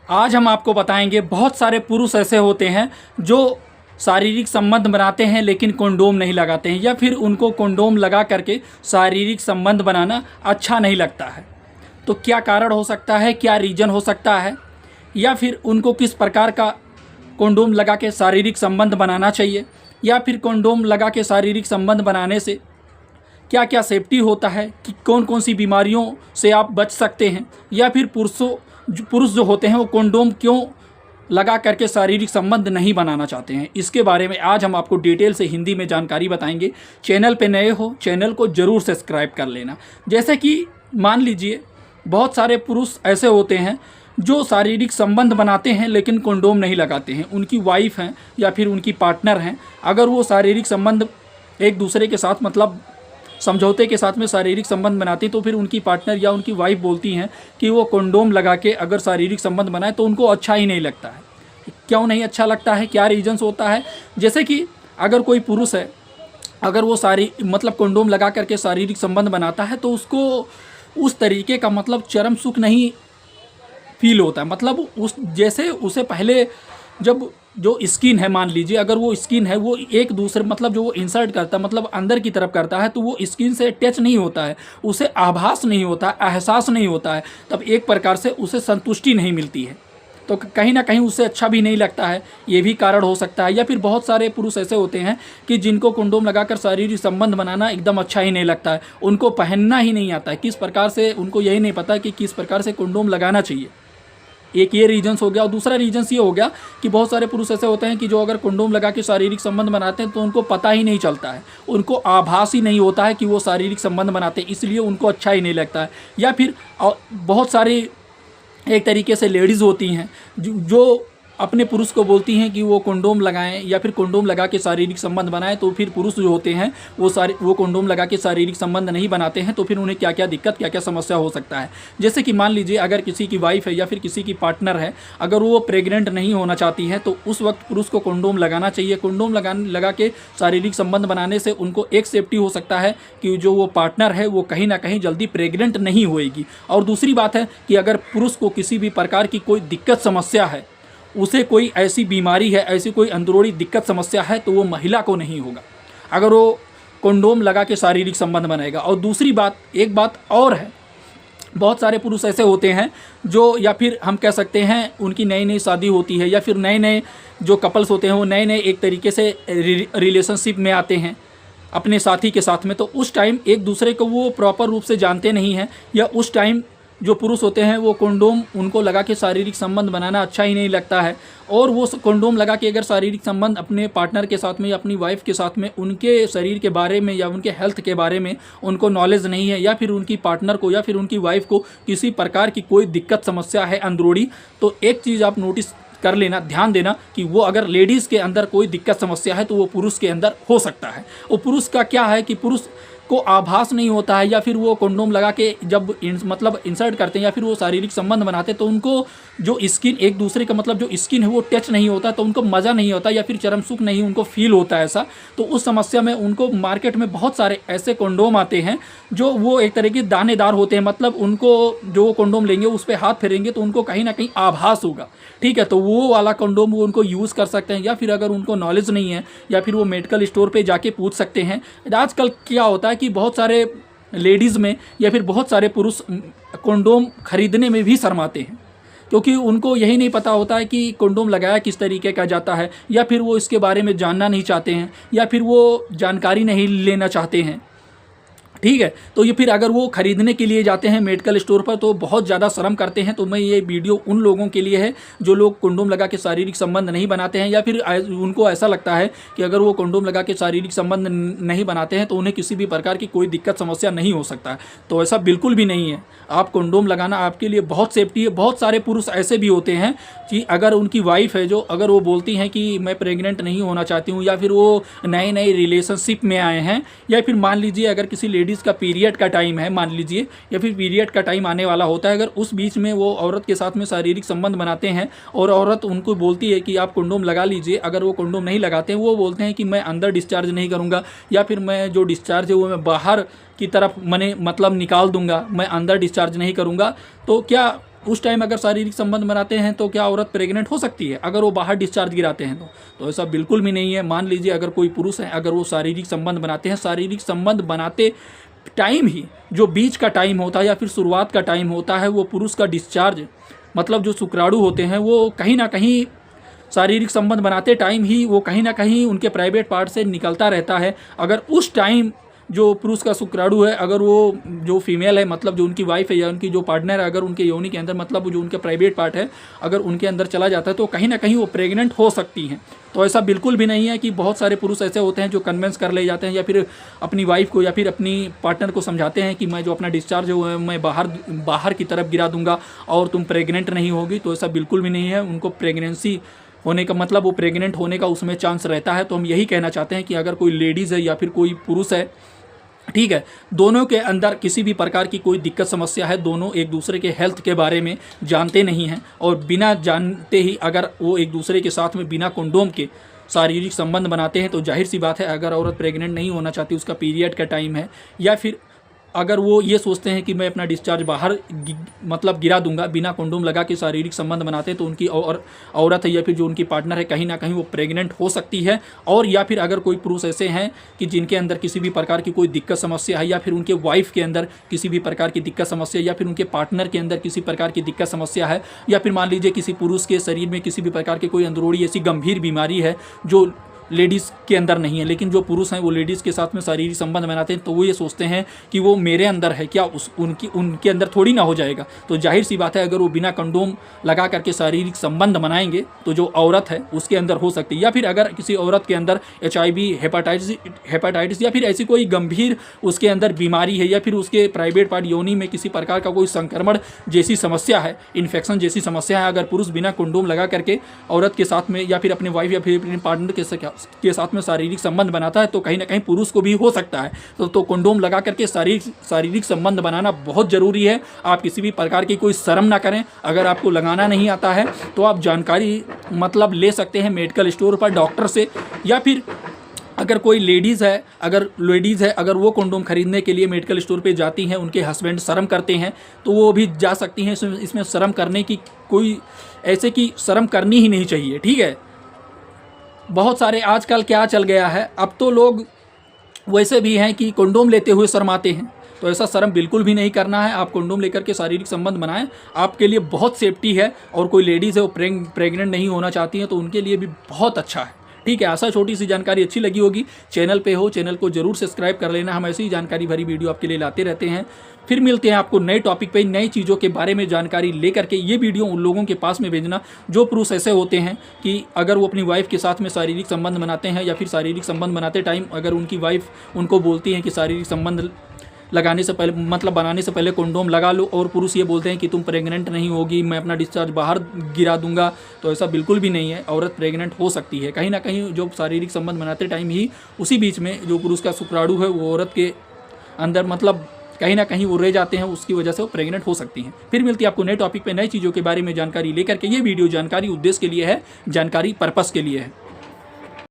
आज हम आपको बताएंगे बहुत सारे पुरुष ऐसे होते हैं जो शारीरिक संबंध बनाते हैं लेकिन कंडोम नहीं लगाते हैं, या फिर उनको कंडोम लगा करके शारीरिक संबंध बनाना अच्छा नहीं लगता है। तो क्या कारण हो सकता है, क्या रीज़न हो सकता है, या फिर उनको किस प्रकार का कंडोम लगा के शारीरिक संबंध बनाना चाहिए, या फिर कंडोम लगा के शारीरिक संबंध बनाने से क्या क्या सेफ्टी होता है, कि कौन कौन सी बीमारियों से आप बच सकते हैं, या फिर पुरुष जो होते हैं वो कंडोम क्यों लगा करके शारीरिक संबंध नहीं बनाना चाहते हैं। इसके बारे में आज हम आपको डिटेल से हिंदी में जानकारी बताएंगे। चैनल पे नए हो चैनल को ज़रूर सब्सक्राइब कर लेना। जैसे कि मान लीजिए बहुत सारे पुरुष ऐसे होते हैं जो शारीरिक संबंध बनाते हैं लेकिन कंडोम नहीं लगाते हैं। उनकी वाइफ हैं या फिर उनकी पार्टनर हैं, अगर वो शारीरिक संबंध एक दूसरे के साथ मतलब समझौते के साथ में शारीरिक संबंध बनाती हैं, तो फिर उनकी पार्टनर या उनकी वाइफ बोलती हैं कि वो कंडोम लगा के अगर शारीरिक संबंध बनाए तो उनको अच्छा ही नहीं लगता है। क्यों नहीं अच्छा लगता है, क्या रीजंस होता है? जैसे कि अगर कोई पुरुष है, अगर वो मतलब कंडोम लगा करके शारीरिक संबंध बनाता है तो उसको उस तरीके का मतलब चरम सुख नहीं फील होता है। मतलब उस जैसे उसे पहले जब जो स्किन है, मान लीजिए अगर वो स्किन है वो एक दूसरे मतलब जो वो इंसर्ट करता है मतलब अंदर की तरफ करता है तो वो स्किन से टच नहीं होता है, उसे आभास नहीं होता, एहसास नहीं होता है, तब एक प्रकार से उसे संतुष्टि नहीं मिलती है, तो कहीं ना कहीं उससे अच्छा भी नहीं लगता है। ये भी कारण हो सकता है। या फिर बहुत सारे पुरुष ऐसे होते हैं कि जिनको कंडोम लगाकर शारीरिक संबंध बनाना एकदम अच्छा ही नहीं लगता है, उनको पहनना ही नहीं आता है, किस प्रकार से उनको यही नहीं पता कि किस प्रकार से कंडोम लगाना चाहिए। एक ये रीजन्स हो गया। और दूसरा रीजन्स ये हो गया कि बहुत सारे पुरुष ऐसे होते हैं कि जो अगर कंडोम लगा के शारीरिक संबंध बनाते हैं तो उनको पता ही नहीं चलता है, उनको आभास ही नहीं होता है कि वो शारीरिक संबंध बनाते हैं, इसलिए उनको अच्छा ही नहीं लगता है। या फिर बहुत सारी एक तरीके से लेडीज़ होती हैं जो अपने पुरुष को बोलती हैं कि वो कंडोम लगाएं या फिर कंडोम लगा के शारीरिक संबंध बनाएं, तो फिर पुरुष जो होते हैं वो कंडोम लगा के शारीरिक संबंध नहीं बनाते हैं, तो फिर उन्हें क्या क्या दिक्कत, क्या क्या समस्या हो सकता है। जैसे कि मान लीजिए अगर किसी की वाइफ है या फिर किसी की पार्टनर है, अगर वो प्रेग्नेंट नहीं होना चाहती है तो उस वक्त पुरुष को कंडोम लगाना चाहिए। कंडोम लगा के शारीरिक संबंध बनाने से उनको एक सेफ्टी हो सकता है कि जो वो पार्टनर है वो कहीं ना कहीं जल्दी प्रेग्नेंट नहीं होएगी। और दूसरी बात है कि अगर पुरुष को किसी भी प्रकार की कोई दिक्कत समस्या है, उसे कोई ऐसी बीमारी है, ऐसी कोई अंदरूनी दिक्कत समस्या है, तो वो महिला को नहीं होगा अगर वो कंडोम लगा के शारीरिक संबंध बनाएगा। और दूसरी बात, एक बात और है, बहुत सारे पुरुष ऐसे होते हैं जो, या फिर हम कह सकते हैं उनकी नई नई शादी होती है या फिर नए नए जो कपल्स होते हैं वो नए नए एक तरीके से रिलेशनशिप में आते हैं अपने साथी के साथ में, तो उस टाइम एक दूसरे को वो प्रॉपर रूप से जानते नहीं हैं, या उस टाइम जो पुरुष होते हैं वो कंडोम उनको लगा के शारीरिक संबंध बनाना अच्छा ही नहीं लगता है, और वो कंडोम लगा के अगर शारीरिक संबंध अपने पार्टनर के साथ में या अपनी वाइफ के साथ में उनके शरीर के बारे में या उनके हेल्थ के बारे में उनको नॉलेज नहीं है, या फिर उनकी पार्टनर को या फिर उनकी वाइफ को किसी प्रकार की कोई दिक्कत समस्या है अंदरूनी, तो एक चीज़ आप नोटिस कर लेना, ध्यान देना कि वो अगर लेडीज़ के अंदर कोई दिक्कत समस्या है तो वो पुरुष के अंदर हो सकता है। वो पुरुष का क्या है कि पुरुष को आभास नहीं होता है, या फिर वो कंडोम लगा के जब मतलब इंसर्ट करते हैं या फिर वो शारीरिक संबंध बनाते हैं तो उनको जो स्किन एक दूसरे का मतलब जो स्किन है वो टच नहीं होता, तो उनको मज़ा नहीं होता या फिर चरम सुख नहीं उनको फील होता है ऐसा। तो उस समस्या में उनको मार्केट में बहुत सारे ऐसे कंडोम आते हैं जो वो एक तरह के दानेदार होते हैं, मतलब उनको जो वो कंडोम लेंगे उस पर हाथ फेरेंगे तो उनको कहीं ना कहीं आभास होगा, ठीक है, तो वो वाला कंडोम वो उनको यूज़ कर सकते हैं। या फिर अगर उनको नॉलेज नहीं है या फिर वो मेडिकल स्टोर पे जाके पूछ सकते हैं। आजकल क्या होता है कि बहुत सारे लेडीज़ में या फिर बहुत सारे पुरुष कंडोम खरीदने में भी शर्माते हैं, क्योंकि उनको यही नहीं पता होता है कि कंडोम लगाया किस तरीके का जाता है, या फिर वो इसके बारे में जानना नहीं चाहते हैं, या फिर वो जानकारी नहीं लेना चाहते हैं, ठीक है। तो ये फिर अगर वो खरीदने के लिए जाते हैं मेडिकल स्टोर पर तो बहुत ज़्यादा शर्म करते हैं। तो मैं ये वीडियो उन लोगों के लिए है जो लोग कंडोम लगा के शारीरिक संबंध नहीं बनाते हैं, या फिर उनको ऐसा लगता है कि अगर वो कंडोम लगा के शारीरिक संबंध नहीं बनाते हैं तो उन्हें किसी भी प्रकार की कोई दिक्कत समस्या नहीं हो सकता है। तो ऐसा बिल्कुल भी नहीं है। आप कंडोम लगाना आपके लिए बहुत सेफ्टी है। बहुत सारे पुरुष ऐसे भी होते हैं कि अगर उनकी वाइफ है जो अगर वो बोलती हैं कि मैं प्रेग्नेंट नहीं होना चाहती हूँ, या फिर वो नए नए रिलेशनशिप में आए हैं, या फिर मान लीजिए अगर किसी लेडीज़ का पीरियड का टाइम है मान लीजिए, या फिर पीरियड का टाइम आने वाला होता है, अगर उस बीच में वो औरत के साथ में शारीरिक संबंध बनाते हैं और औरत उनको बोलती है कि आप कंडोम लगा लीजिए, अगर वो कंडोम नहीं लगाते हैं वो बोलते हैं कि मैं अंदर डिस्चार्ज नहीं करूँगा, या फिर मैं जो डिस्चार्ज है वो मैं बाहर की तरफ मतलब निकाल दूंगा, मैं अंदर डिस्चार्ज नहीं करूंगा, तो क्या उस टाइम अगर शारीरिक संबंध बनाते हैं तो क्या औरत प्रेग्नेंट हो सकती है अगर वो बाहर डिस्चार्ज गिराते हैं तो ऐसा बिल्कुल भी नहीं है। मान लीजिए अगर कोई पुरुष है, अगर वो शारीरिक संबंध बनाते हैं, शारीरिक संबंध बनाते टाइम ही जो बीच का टाइम होता है या फिर शुरुआत का टाइम होता है, वो पुरुष का डिस्चार्ज मतलब जो शुक्राणु होते हैं वो कहीं ना कहीं शारीरिक संबंध बनाते टाइम ही वो कहीं ना कहीं उनके प्राइवेट पार्ट से निकलता रहता है। अगर उस टाइम जो पुरुष का शुक्राणु है, अगर वो जो फीमेल है मतलब जो उनकी वाइफ है या उनकी जो पार्टनर है, अगर उनके योनि के अंदर मतलब जो उनके प्राइवेट पार्ट है अगर उनके अंदर चला जाता है तो कहीं ना कहीं वो प्रेग्नेंट हो सकती हैं। तो ऐसा बिल्कुल भी नहीं है कि बहुत सारे पुरुष ऐसे होते हैं जो कन्विंस कर ले जाते हैं या फिर अपनी वाइफ को या फिर अपनी पार्टनर को समझाते हैं कि मैं जो अपना डिस्चार्ज है मैं बाहर की तरफ गिरा दूंगा और तुम प्रेग्नेंट नहीं होगी। तो ऐसा बिल्कुल भी नहीं है। उनको प्रेगनेंसी होने का मतलब वो प्रेग्नेंट होने का उसमें चांस रहता है। तो हम यही कहना चाहते हैं कि अगर कोई लेडीज़ है या फिर कोई पुरुष है, ठीक है, दोनों के अंदर किसी भी प्रकार की कोई दिक्कत समस्या है, दोनों एक दूसरे के हेल्थ के बारे में जानते नहीं हैं और बिना जानते ही अगर वो एक दूसरे के साथ में बिना कंडोम के शारीरिक संबंध बनाते हैं तो जाहिर सी बात है अगर औरत प्रेग्नेंट नहीं होना चाहती, उसका पीरियड का टाइम है या फिर अगर वो ये सोचते हैं कि मैं अपना डिस्चार्ज बाहर मतलब गिरा दूंगा बिना कंडोम लगा के शारीरिक संबंध बनाते हैं तो उनकी औरत है या फिर जो उनकी पार्टनर है कहीं ना कहीं वो प्रेग्नेंट हो सकती है। और या फिर अगर कोई पुरुष ऐसे हैं कि जिनके अंदर किसी भी प्रकार की कोई दिक्कत समस्या है या फिर उनके वाइफ के अंदर किसी भी प्रकार की दिक्कत समस्या या फिर उनके पार्टनर के अंदर किसी प्रकार की दिक्कत समस्या है या फिर मान लीजिए किसी पुरुष के शरीर में किसी भी प्रकार की कोई अंदरूनी ऐसी गंभीर बीमारी है जो लेडीज़ के अंदर नहीं है, लेकिन जो पुरुष हैं वो लेडीज़ के साथ में शारीरिक संबंध बनाते हैं तो वो ये सोचते हैं कि वो मेरे अंदर है क्या उनके अंदर थोड़ी ना हो जाएगा। तो जाहिर सी बात है अगर वो बिना कंडोम लगा करके शारीरिक संबंध बनाएंगे तो जो औरत है उसके अंदर हो सकती है। या फिर अगर किसी औरत के अंदर HIV हेपेटाइटिस या फिर ऐसी कोई गंभीर उसके अंदर बीमारी है या फिर उसके प्राइवेट पार्ट योनि में किसी प्रकार का कोई संक्रमण जैसी समस्या है, इन्फेक्शन जैसी समस्या है, अगर पुरुष बिना कंडोम लगा करके औरत के साथ में या फिर अपने वाइफ या फिर अपने पार्टनर के साथ में शारीरिक संबंध बनाता है तो कहीं ना कहीं पुरुष को भी हो सकता है। तो कंडोम लगा करके शारीरिक संबंध बनाना बहुत ज़रूरी है। आप किसी भी प्रकार की कोई शर्म ना करें। अगर आपको लगाना नहीं आता है तो आप जानकारी मतलब ले सकते हैं मेडिकल स्टोर पर डॉक्टर से, या फिर अगर कोई लेडीज़ है अगर वो कंडोम खरीदने के लिए मेडिकल स्टोर पे जाती हैं, उनके हस्बैंड शर्म करते हैं तो वो भी जा सकती हैं। इसमें शर्म करने की कोई ऐसे की शर्म करनी ही नहीं चाहिए, ठीक है। बहुत सारे आजकल क्या चल गया है, अब तो लोग वैसे भी हैं कि कंडोम लेते हुए शर्माते हैं। तो ऐसा शर्म बिल्कुल भी नहीं करना है। आप कंडोम लेकर के शारीरिक संबंध बनाएं, आपके लिए बहुत सेफ्टी है। और कोई लेडीज़ है वो प्रेग्नेंट नहीं होना चाहती हैं तो उनके लिए भी बहुत अच्छा है, ठीक है। ऐसा छोटी सी जानकारी अच्छी लगी होगी, चैनल पे हो चैनल को जरूर सब्सक्राइब कर लेना। हम ऐसी ही जानकारी भरी वीडियो आपके लिए लाते रहते हैं। फिर मिलते हैं आपको नए टॉपिक पे, नई चीज़ों के बारे में जानकारी लेकर के। ये वीडियो उन लोगों के पास में भेजना जो पुरुष ऐसे होते हैं कि अगर वो अपनी वाइफ के साथ में शारीरिक संबंध बनाते हैं या फिर शारीरिक संबंध बनाते टाइम अगर उनकी वाइफ उनको बोलती है कि शारीरिक संबंध लगाने से पहले मतलब बनाने से पहले कंडोम लगा लो और पुरुष ये बोलते हैं कि तुम प्रेग्नेंट नहीं होगी, मैं अपना डिस्चार्ज बाहर गिरा दूंगा, तो ऐसा बिल्कुल भी नहीं है। औरत प्रेग्नेंट हो सकती है कहीं ना कहीं जो शारीरिक संबंध बनाते टाइम ही उसी बीच में जो पुरुष का शुक्राणु है वो औरत के अंदर मतलब कहीं ना कहीं वो रह जाते हैं, उसकी वजह से वो प्रेग्नेंट हो सकती हैं। फिर मिलती है आपको नए टॉपिक पे नई चीज़ों के बारे में जानकारी लेकर के। ये वीडियो जानकारी उद्देश्य के लिए है, जानकारी पर्पस के लिए है।